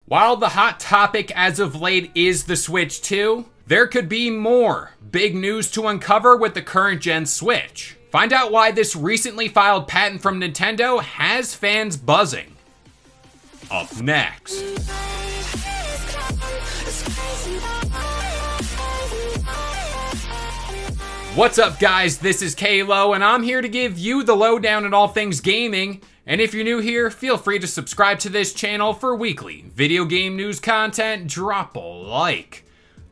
While the hot topic as of late is the Switch 2, there could be more big news to uncover with the current gen Switch. Find out why this recently filed patent from Nintendo has fans buzzing. Up next. What's up guys, this is Kalo and I'm here to give you the lowdown on all things gaming. And if you're new here, feel free to subscribe to this channel for weekly video game news content. Drop a like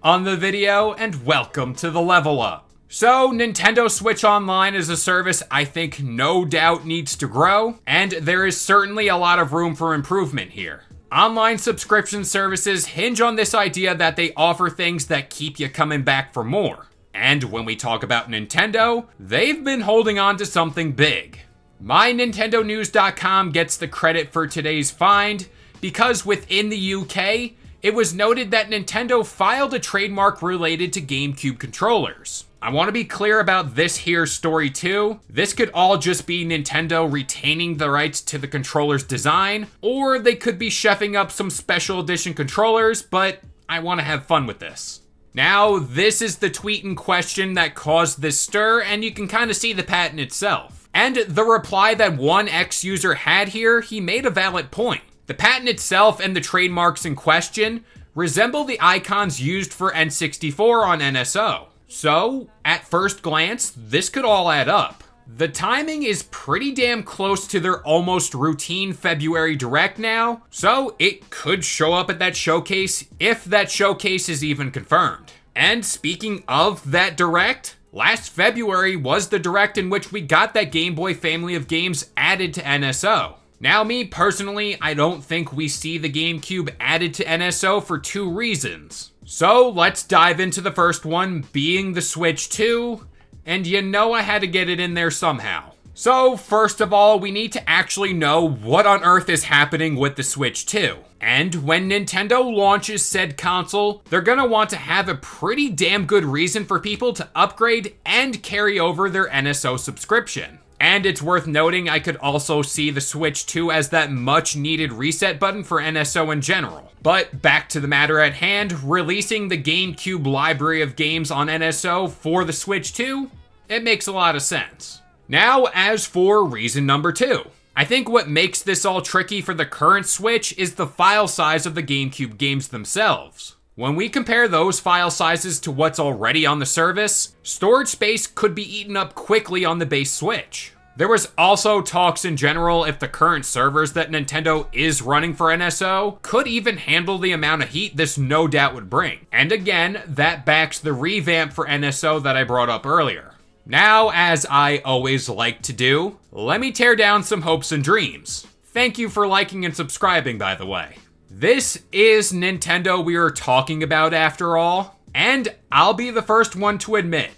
on the video and welcome to the Level Up. So, Nintendo Switch Online is a service I think no doubt needs to grow, and there is certainly a lot of room for improvement here. Online subscription services hinge on this idea that they offer things that keep you coming back for more. And when we talk about Nintendo, they've been holding on to something big. MyNintendoNews.com gets the credit for today's find because within the UK, it was noted that Nintendo filed a trademark related to GameCube controllers. I want to be clear about this here story too. This could all just be Nintendo retaining the rights to the controller's design, or they could be chefing up some special edition controllers, but I want to have fun with this. Now, this is the tweet in question that caused this stir, and you can kind of see the patent itself. And the reply that one ex-user had here, he made a valid point. The patent itself and the trademarks in question resemble the icons used for N64 on NSO. So, at first glance, this could all add up. The timing is pretty damn close to their almost routine February Direct now, so it could show up at that showcase if that showcase is even confirmed. And speaking of that Direct, last February was the Direct in which we got that Game Boy family of games added to NSO. Now me personally, I don't think we see the GameCube added to NSO for two reasons. So let's dive into the first one, being the Switch 2. And you know I had to get it in there somehow. So first of all, we need to actually know what on earth is happening with the Switch 2. And when Nintendo launches said console, they're gonna want to have a pretty damn good reason for people to upgrade and carry over their NSO subscription. And it's worth noting I could also see the Switch 2 as that much needed reset button for NSO in general. But back to the matter at hand, releasing the GameCube library of games on NSO for the Switch 2, it makes a lot of sense. Now, as for reason number 2. I think what makes this all tricky for the current Switch is the file size of the GameCube games themselves. When we compare those file sizes to what's already on the service, storage space could be eaten up quickly on the base Switch. There was also talks in general if the current servers that Nintendo is running for NSO could even handle the amount of heat this no doubt would bring. And again, that backs the revamp for NSO that I brought up earlier. Now, as I always like to do, let me tear down some hopes and dreams. Thank you for liking and subscribing, by the way. This is Nintendo we are talking about after all, and I'll be the first one to admit,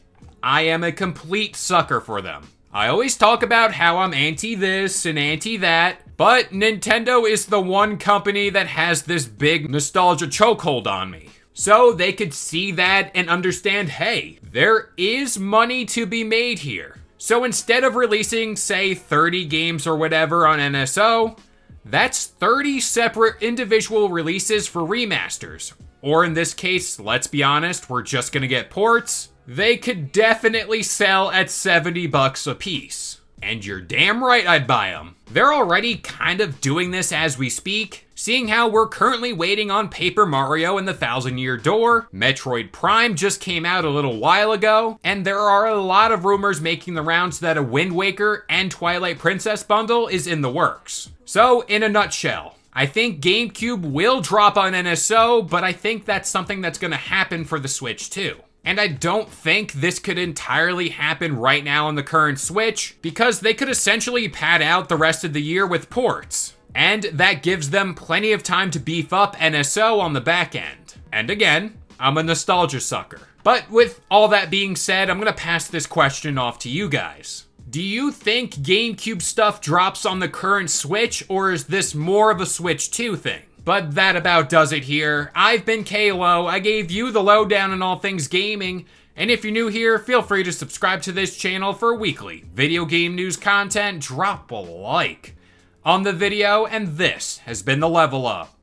I am a complete sucker for them. I always talk about how I'm anti this and anti that, but Nintendo is the one company that has this big nostalgia chokehold on me. So they could see that and understand, hey, there is money to be made here. So instead of releasing, say, 30 games or whatever on NSO, that's 30 separate individual releases for remasters. Or in this case, let's be honest, we're just gonna get ports. They could definitely sell at 70 bucks a piece. And you're damn right I'd buy them. They're already kind of doing this as we speak, seeing how we're currently waiting on Paper Mario and the Thousand Year Door, Metroid Prime just came out a little while ago, and there are a lot of rumors making the rounds that a Wind Waker and Twilight Princess bundle is in the works. So, in a nutshell, I think GameCube will drop on NSO, but I think that's something that's gonna happen for the Switch too. And I don't think this could entirely happen right now on the current Switch, because they could essentially pad out the rest of the year with ports. And that gives them plenty of time to beef up NSO on the back end. And again, I'm a nostalgia sucker. But with all that being said, I'm gonna pass this question off to you guys. Do you think GameCube stuff drops on the current Switch, or is this more of a Switch 2 thing? But that about does it here. I've been Kalo. I gave you the lowdown on all things gaming. And if you're new here, feel free to subscribe to this channel for weekly video game news content. Drop a like on the video, and this has been the Level Up.